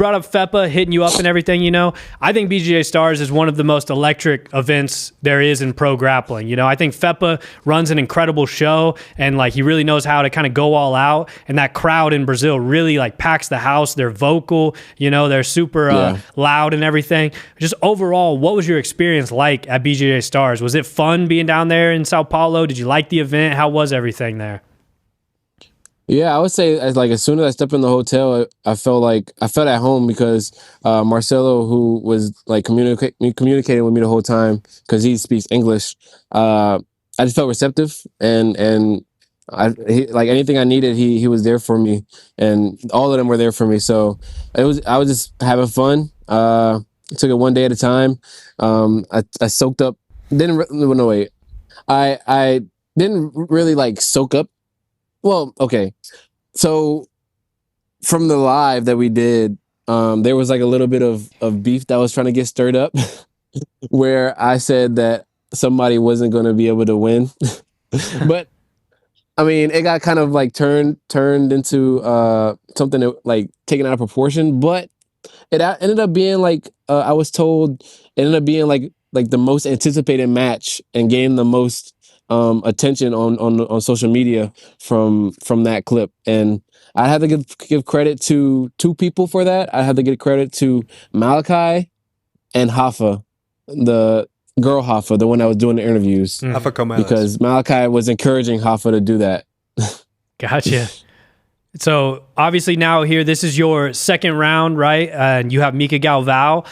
brought up FEPA hitting you up and everything, I think BJJ Stars is one of the most electric events there is in pro grappling. I think FEPA runs an incredible show, and like he really knows how to kind of go all out, and that crowd in Brazil really like packs the house. They're vocal, they're super loud and everything. Just overall, what was your experience like at BJJ Stars? Was it fun being down there in Sao Paulo? Did you like the event? How was everything there? Yeah, I would say as soon as I stepped in the hotel, I felt at home because Marcelo, who was like communicating with me the whole time because he speaks English, I just felt receptive and like anything I needed, he was there for me, and all of them were there for me. So I was just having fun. Took it one day at a time. I soaked up. I didn't really like soak up. Well, okay. So from the live that we did, there was like a little bit of beef that was trying to get stirred up where I said that somebody wasn't going to be able to win. But I mean, it got kind of like turned into something that, like taken out of proportion, but it ended up being like I was told it ended up being like the most anticipated match and gained the most attention on social media from that clip. And I had to give credit to two people for that. I had to give credit to Malachi and Hafa, the girl Hafa, the one that was doing the interviews. Hafa Comelas. Because Malachi was encouraging Hafa to do that. Gotcha. So obviously now here, this is your second round, right? And you have Mica Galva.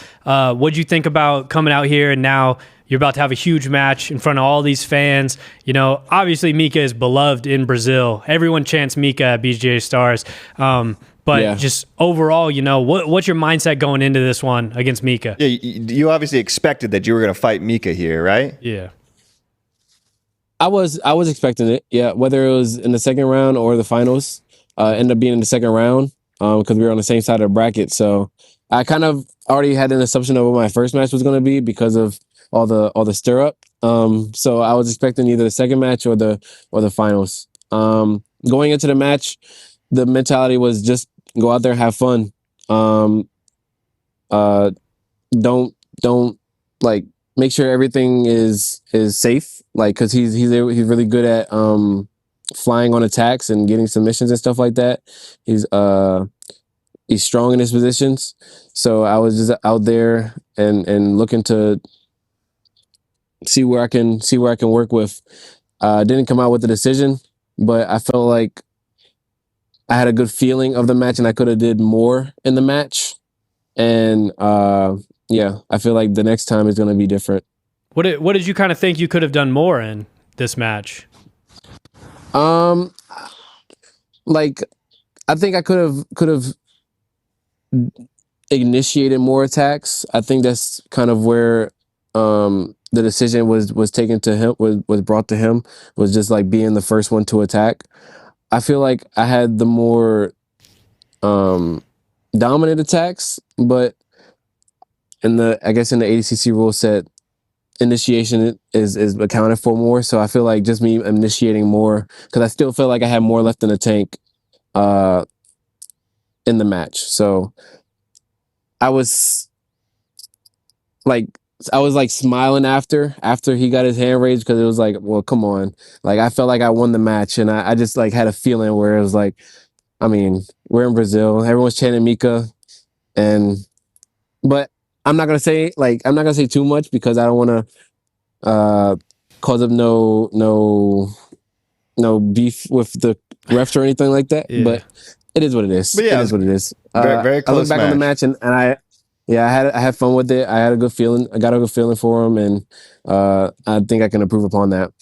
What'd you think about coming out here and now you're about to have a huge match in front of all these fans? Obviously Mica is beloved in Brazil. Everyone chants Mica at BJJ Stars. But just overall, what's your mindset going into this one against Mica? Yeah, you obviously expected that you were going to fight Mica here, right? Yeah. I was expecting it. Yeah, whether it was in the second round or the finals, ended up being in the second round because we were on the same side of the bracket. So I kind of already had an assumption of what my first match was going to be because of all the stir up. So I was expecting either the second match or the finals. Going into the match, the mentality was just go out there, have fun. Don't like make sure everything is safe. Like, cause he's really good at flying on attacks and getting submissions and stuff like that. He's strong in his positions. So I was just out there and looking to see where I can work with. Didn't come out with a decision, but I felt like I had a good feeling of the match and I could have did more in the match. And I feel like the next time is going to be different. What did you kind of think you could have done more in this match? Like I think I could have initiated more attacks. I think that's kind of where the decision was taken to him, was brought to him, was just like being the first one to attack. I feel like I had the more dominant attacks, but I guess in the ADCC rule set, initiation is accounted for more. So I feel like just me initiating more, because I still feel like I had more left in the tank in the match. So I was like smiling after he got his hand raised, because it was like, well, come on. Like I felt like I won the match, and I just like had a feeling where it was like, I mean, we're in Brazil, everyone's chanting Mica, but I'm not gonna say too much because I don't want to cause up no beef with the refs or anything like that. Yeah. But it is what it is. It is what it is. Very close. I look back on the match and I had fun with it. I had a good feeling. I got a good feeling for him, and I think I can improve upon that.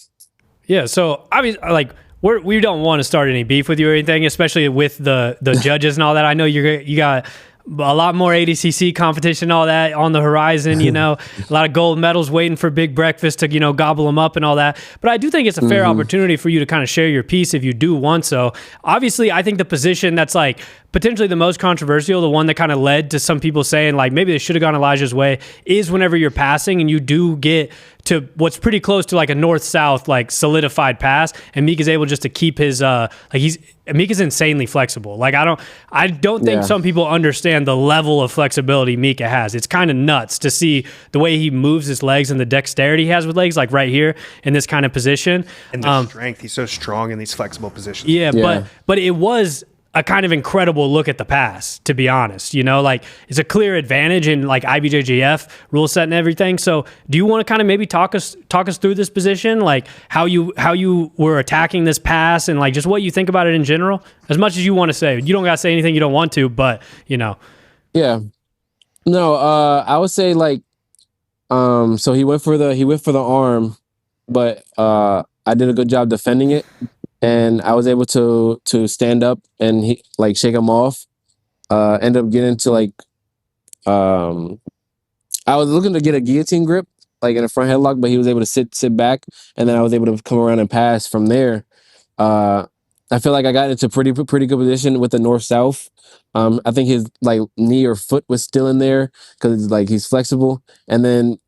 Yeah. So obviously, like we don't want to start any beef with you or anything, especially with the judges and all that. I know you got a lot more ADCC competition, all that on the horizon, a lot of gold medals waiting for Big Breakfast to, gobble them up and all that. But I do think it's a fair opportunity for you to kind of share your piece if you do want so. Obviously, I think the position that's like potentially the most controversial, the one that kind of led to some people saying like maybe they should have gone Elijah's way, is whenever you're passing and you do get to what's pretty close to like a north-south like solidified pass, and Mica's able just to keep his Mica's insanely flexible. Like I don't think some people understand the level of flexibility Mica has. It's kind of nuts to see the way he moves his legs and the dexterity he has with legs, like right here in this kind of position. And the strength. He's so strong in these flexible positions. Yeah. But it was a kind of incredible look at the pass, to be honest. You know, like it's a clear advantage in like IBJJF rule set and everything. So do you want to kind of maybe talk us through this position, like how you were attacking this pass and like just what you think about it in general, as much as you want to say. You don't got to say anything you don't want to, but you know. Yeah. No, I would say like so he went for the arm, but I did a good job defending it. And I was able to stand up and shake him off. End up getting to like, I was looking to get a guillotine grip, like in a front headlock, but he was able to sit back, and then I was able to come around and pass from there. I feel like I got into pretty good position with the north south. I think his like knee or foot was still in there because like he's flexible. And then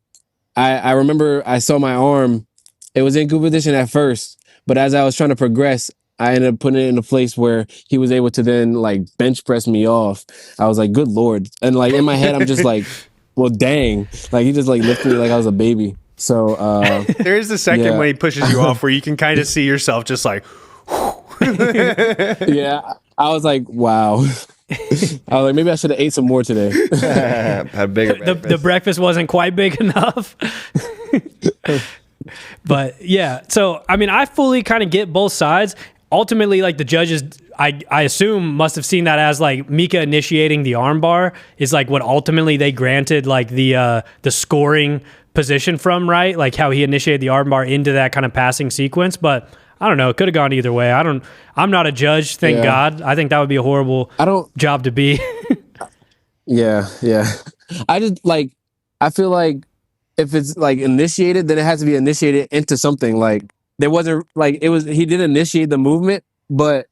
I remember I saw my arm; it was in good position at first. But as I was trying to progress, I ended up putting it in a place where he was able to then like bench press me off. I was like, good Lord. And like in my head, I'm just like, well, dang. Like he just like lifted me like I was a baby. So there is the second when he pushes you off where you can kind of see yourself just like, yeah. I was like, wow. I was like, maybe I should have ate some more today. Had a bigger breakfast. The breakfast wasn't quite big enough. But yeah, so I mean, I fully kind of get both sides. Ultimately, like the judges, I assume must have seen that as like Mica initiating the armbar is like what ultimately they granted like the scoring position from, right? Like how he initiated the armbar into that kind of passing sequence. But I don't know, it could have gone either way. I'm not a judge, thank God. I think that would be a horrible job to be. Yeah. I feel like if it's like initiated, then it has to be initiated into something. Like there wasn't like he did initiate the movement, but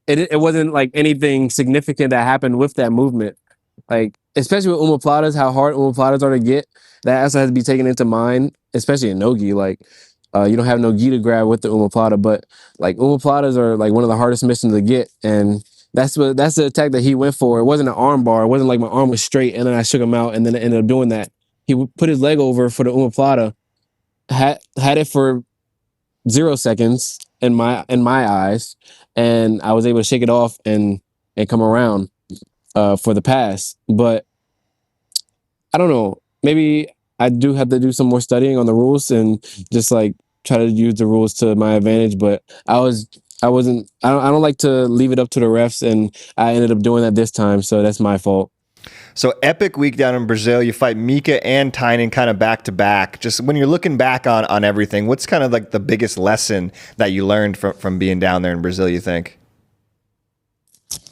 it wasn't like anything significant that happened with that movement. Like especially with omoplatas, how hard omoplatas are to get, that also has to be taken into mind, especially in no-gi. Like you don't have no gi to grab with the omoplata, but like omoplatas are like one of the hardest missions to get, and that's the attack that he went for. It wasn't an arm bar. It wasn't like my arm was straight and then I shook him out and then it ended up doing that. He put his leg over for the omoplata, had it for 0 seconds in my eyes, and I was able to shake it off and come around for the pass. But I don't know. Maybe I do have to do some more studying on the rules and just like try to use the rules to my advantage. But I don't like to leave it up to the refs, and I ended up doing that this time, so that's my fault. So epic week down in Brazil. You fight Mica and Tynan kind of back to back. Just when you're looking back on everything, what's kind of like the biggest lesson that you learned from being down there in Brazil, you think?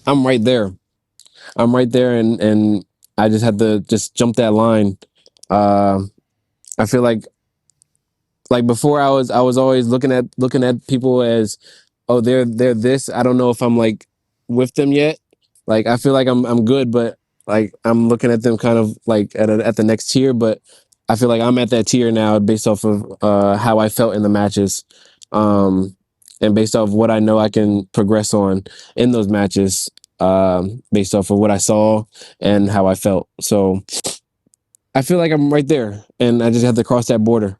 I'm right there, and I just had to just jump that line. I feel like before I was always looking at people as, oh, they're this. I don't know if I'm like with them yet. Like I feel like I'm good, but like I'm looking at them kind of like at the next tier. But I feel like I'm at that tier now based off of how I felt in the matches, and based off what I know I can progress on in those matches, based off of what I saw and how I felt. So I feel like I'm right there, and I just have to cross that border.